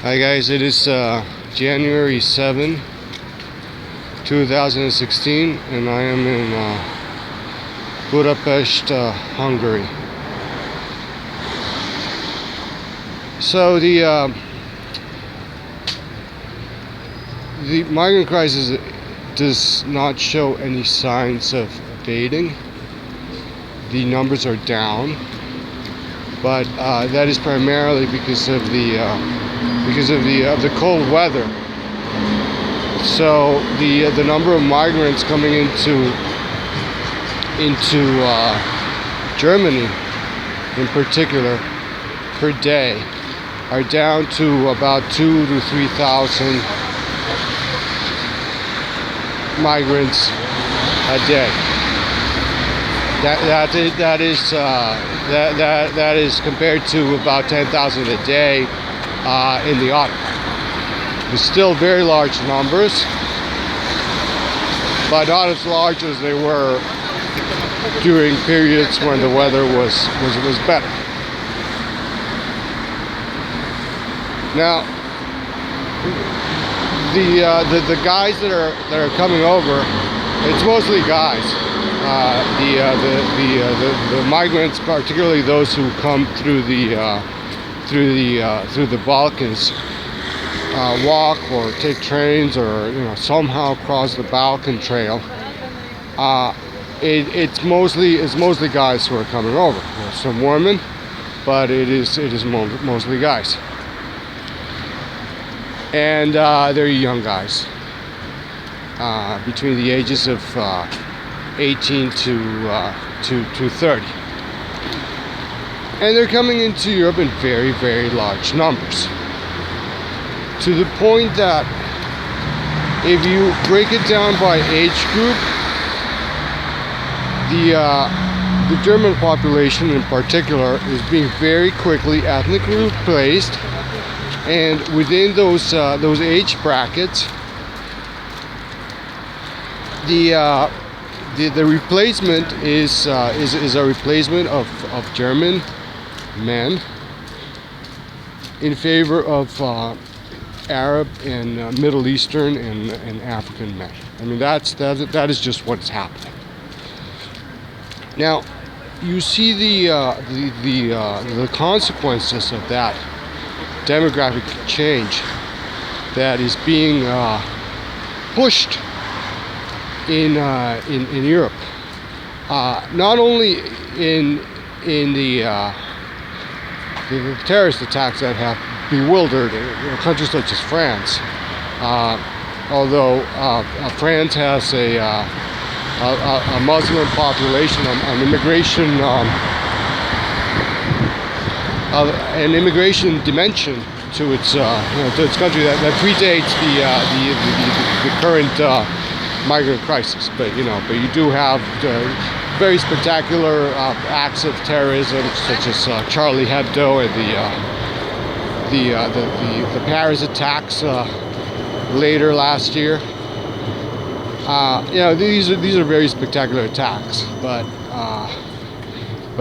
Hi guys, it is January 7, 2016 and I am in Budapest, Hungary. So the migrant crisis does not show any signs of abating. The numbers are down, but that is primarily because of the cold weather. So the number of migrants coming into Germany, in particular, per day, are down to about 2,000 to 3,000 migrants a day. That is compared to about 10,000 a day in the autumn. It's still very large numbers, but not as large as they were during periods when the weather was better. Now, the guys that are coming over, it's mostly guys. The migrants, particularly those who come through the Balkans, walk or take trains or somehow cross the Balkan Trail. It's mostly guys who are coming over. There's some women, but it is mostly guys, and they're young guys between the ages of 18 to 30, and they're coming into Europe in very, very large numbers, to the point that if you break it down by age group, the German population in particular is being very quickly ethnically replaced, and within those age brackets, the replacement is a replacement of German men in favor of Arab and Middle Eastern and African men. I mean, that is just what's happening. Now, you see the consequences of that demographic change that is being pushed in Europe, not only in the terrorist attacks that have bewildered countries such as France, although France has a Muslim population, an immigration dimension to its country that predates the current migrant crisis. But you do have very spectacular acts of terrorism, such as Charlie Hebdo and the Paris attacks later last year. These are very spectacular attacks, but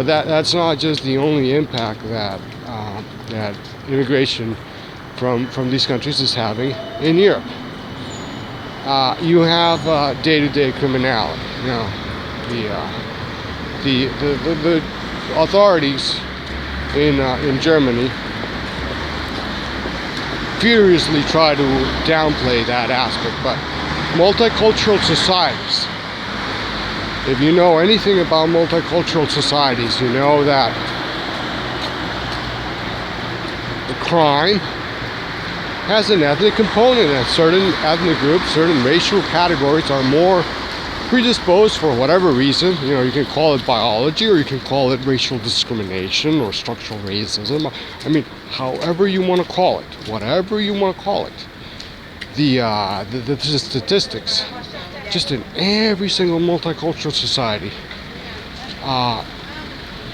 that's not just the only impact that immigration from these countries is having in Europe. You have day-to-day criminality. The authorities in Germany furiously try to downplay that aspect, but multicultural societies, if you know anything about multicultural societies, you know that the crime has an ethnic component, and certain ethnic groups, certain racial categories are more predisposed for whatever reason. You can call it biology, or you can call it racial discrimination or structural racism. I mean, however you want to call it, whatever you want to call it. The statistics, just in every single multicultural society,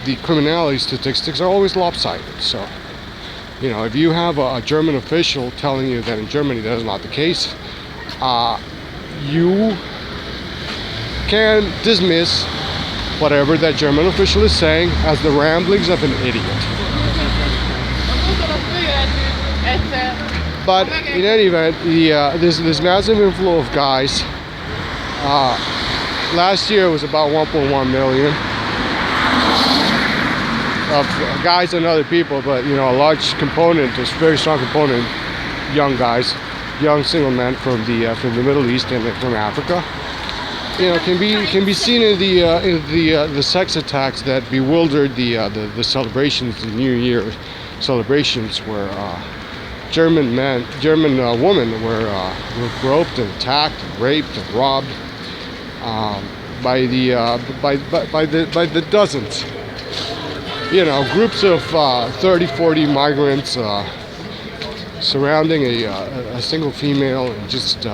the criminality statistics are always lopsided. So, if you have a German official telling you that in Germany that is not the case, you can dismiss whatever that German official is saying as the ramblings of an idiot. But in any event, this massive inflow of guys. Last year was about 1.1 million of guys and other people, but a large component, a very strong component, young guys, young single men from the Middle East and from Africa. Can be seen in the sex attacks that bewildered the celebrations, the New Year celebrations, where German women were groped and attacked, and raped and robbed by the dozens. Groups of 30, 40 migrants surrounding a single female and just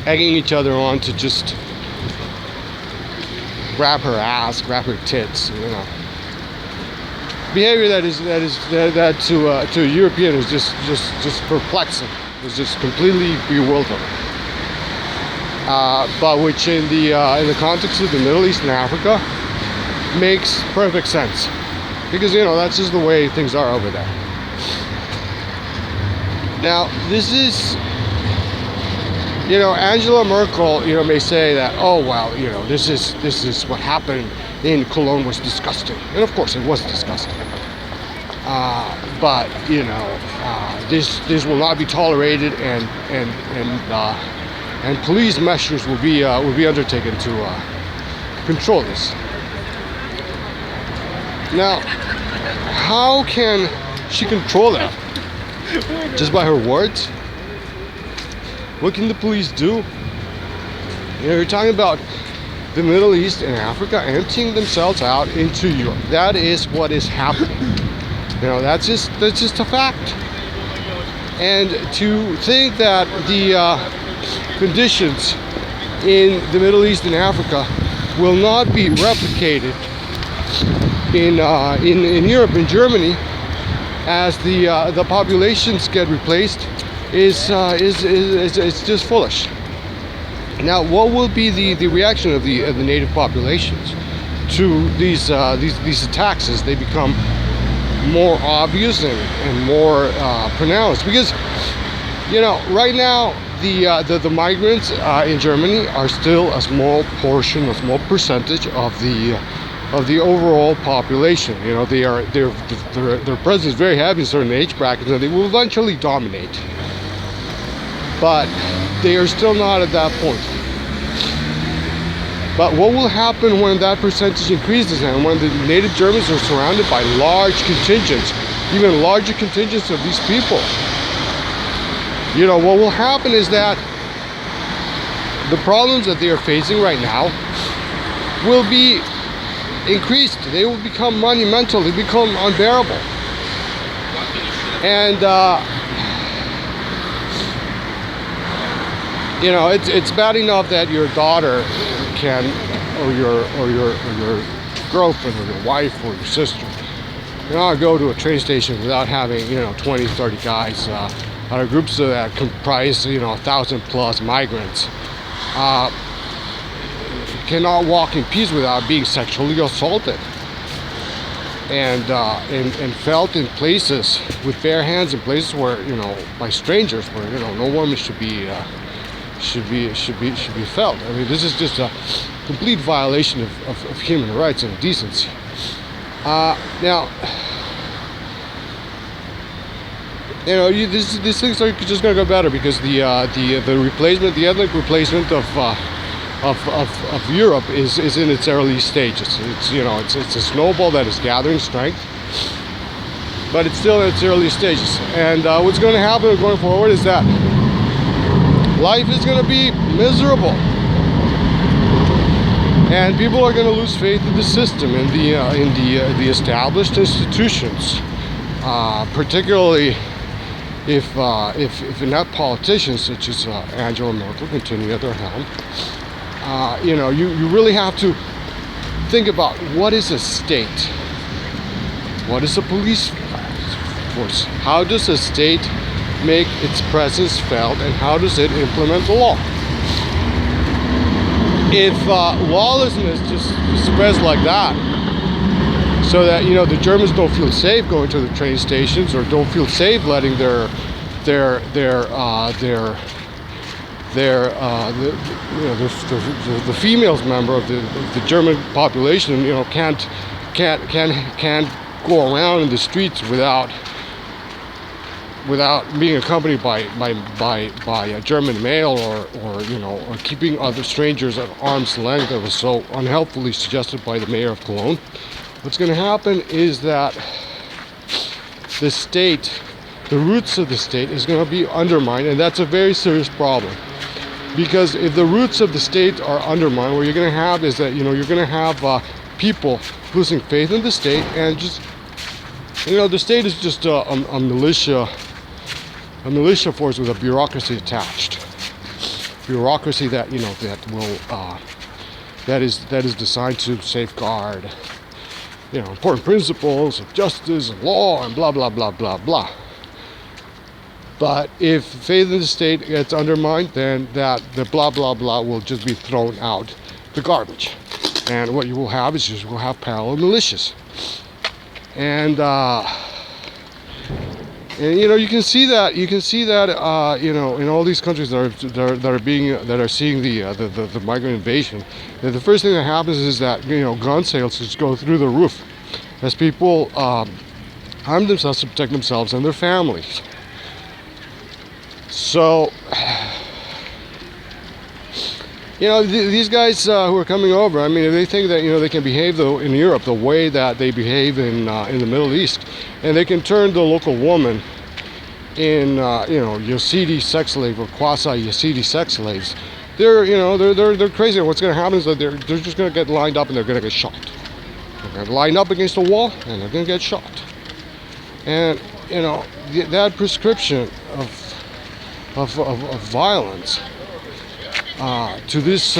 egging each other on to just grab her ass, grab her tits. Behavior that to a European is just perplexing. It's just completely bewildering. But which in the context of the Middle East and Africa makes perfect sense, because that's just the way things are over there. Now this is, Angela Merkel, may say that, oh well, this is what happened in Cologne was disgusting, and of course it was disgusting. But this will not be tolerated, and police measures will be undertaken to control this. Now, how can she control that? Just by her words? What can the police do? You're talking about the Middle East and Africa emptying themselves out into Europe. That is what is happening. That's just a fact. And to think that the conditions in the Middle East and Africa will not be replicated in Europe, in Germany, as the populations get replaced, is just foolish. Now, what will be the reaction of the native populations to these attacks as they become more obvious and more pronounced? Because right now the migrants in Germany are still a small portion, a small percentage of the overall population. Their presence is very heavy in certain age brackets, and they will eventually dominate. But they are still not at that point. But what will happen when that percentage increases, and when the native Germans are surrounded by large contingents, even larger contingents of these people? What will happen is that the problems that they are facing right now will be increased. They will become monumental. They become unbearable. And it's bad enough that your daughter can, or your girlfriend, or your wife, or your sister, go to a train station without having 20, 30 guys out of groups that comprise 1,000 plus migrants. Cannot walk in peace without being sexually assaulted and felt in places with bare hands, in places where by strangers, where no woman should be felt. I mean, this is just a complete violation of human rights and decency. Now, these things are just going to go better, because the ethnic replacement of Europe is in its early stages. It's a snowball that is gathering strength, but it's still in its early stages. And what's going to happen going forward is that life is going to be miserable, and people are going to lose faith in the system, in the established institutions, particularly if inept politicians such as Angela Merkel continue at their helm. You really have to think about, what is a state? What is a police force? How does a state make its presence felt, and how does it implement the law? If lawlessness just spreads like that, so that the Germans don't feel safe going to the train stations, or don't feel safe letting their the females member of the German population, you know, can't go around in the streets without being accompanied by a German male, or you know, or keeping other strangers at arm's length, that was so unhelpfully suggested by the mayor of Cologne. What's going to happen is that the state, the roots of the state, is going to be undermined, and that's a very serious problem. Because if the roots of the state are undermined, what you're going to have is that, you know, you're going to have people losing faith in the state, and just, you know, the state is just a militia force with a bureaucracy attached. Bureaucracy that, you know, that will that is designed to safeguard, you know, important principles of justice and law and blah blah blah blah blah. But if faith in the state gets undermined, then the blah blah blah will just be thrown out the garbage, and what you will have is you will have parallel militias, and you know, you can see that you know, in all these countries that are seeing the migrant invasion, that the first thing that happens is that, you know, gun sales just go through the roof as people harm themselves to protect themselves and their families. So, you know, these guys who are coming over, I mean, if they think that, you know, they can behave though in Europe the way that they behave in the Middle East, and they can turn the local woman in, you know, Yazidi sex slave or quasi Yazidi sex slaves, they're crazy. And what's going to happen is that they're just going to get lined up and they're going to get shot. They're going to line up against a wall and they're going to get shot. And, you know, that prescription of violence to this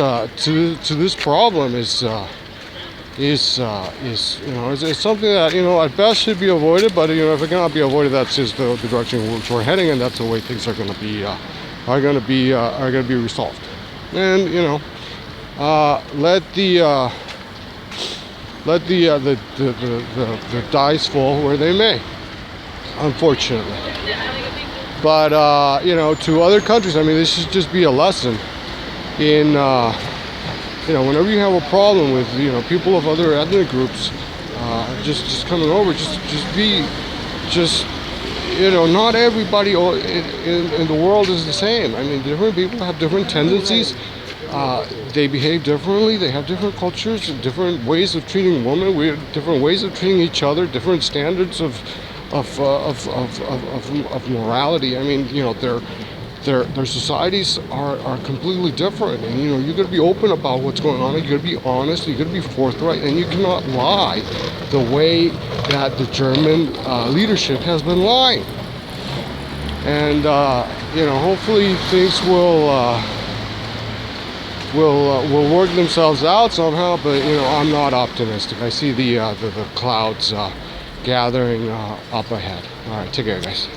problem is you know, it's something that, you know, at best should be avoided, but, you know, if it cannot be avoided, that's just the direction in which we're heading, and that's the way things are going to be resolved. And, you know, let the dice fall where they may, unfortunately. But you know, to other countries, I mean, this should just be a lesson in, you know, whenever you have a problem with, you know, people of other ethnic groups just coming over, just you know, not everybody in the world is the same. I mean, different people have different tendencies. They behave differently. They have different cultures, different ways of treating women. We have different ways of treating each other, different standards of morality. I mean, you know, their societies are completely different, and, you know, you got to be open about what's going on. You got to be honest. You got to be forthright, and you cannot lie the way that the German leadership has been lying. And you know, hopefully things will work themselves out somehow. But, you know, I'm not optimistic. I see the clouds gathering up ahead. All right, take care, guys.